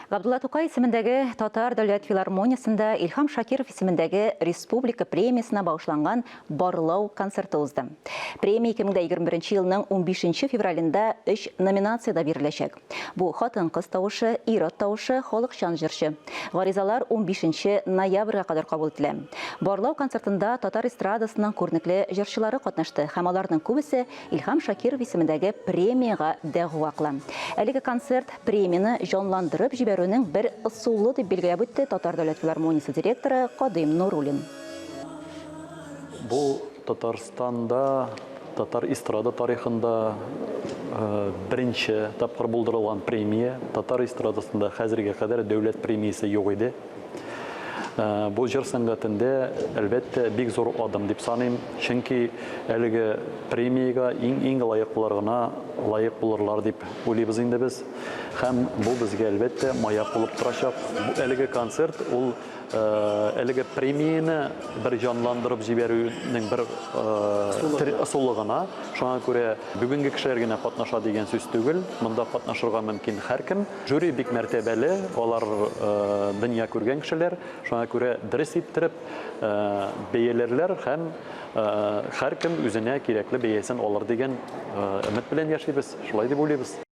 Габдулла Тукай исемендәге Татар дәүләт филармониясында Илһам Шакиров исемендәге Республика премиясына багышланган барлау концерты узды. Премия 2021 елның 15 февралендә 3 номинациядә биреләчәк. Бу хатын-кыз тавышы, ир-ат тавышы, халыкчан җырчы. Гаризалар 15 ноябрьгә кадәр кабул ителә. Барлау концертында татар эстрадасының күренекле җырчылары катнашты һәм аларның күбесе Илһам Шакиров исемендәге премияга дәгъва кыла. Әлеге концерт премияны җанландырып җибәрүнең бер ысулы дип билгеләп үтте Татар дәүләт филармониясе директоры Кадыйм Нуруллин. Бу Татарстанда, татар эстрада тарихында беренче тапкыр булдырылган премия. Татар эстрадасында хәзергә кадәр дәүләт премиясе юк иде. Бу җыр сәнгатендә әлбәттә бик зур адым дип саныйм, чөнки әлеге премиягә иң лаеклылар гына лаек булырлар дип уйлыйбыз инде без. Һәм бу безгә әлбәттә маяк булып торачак. Бу әлеге концерт ул әлеге премияны бер җанландырып җибәрүнең бер ысулы гына. Шуңа күрә бүгенге кешеләр генә катнаша дигән сүз түгел. Монда катнашырга мөмкин һәркем. Жюри бик мәртәбәле, алар дөнья күргән кешеләр. Шуңа күрә дөрес иттереп бәяләрләр һәм һәркем үзенә кирәкле бәясен алыр дигән өмет белән яшибез. Шулай дип уйлыйбыз.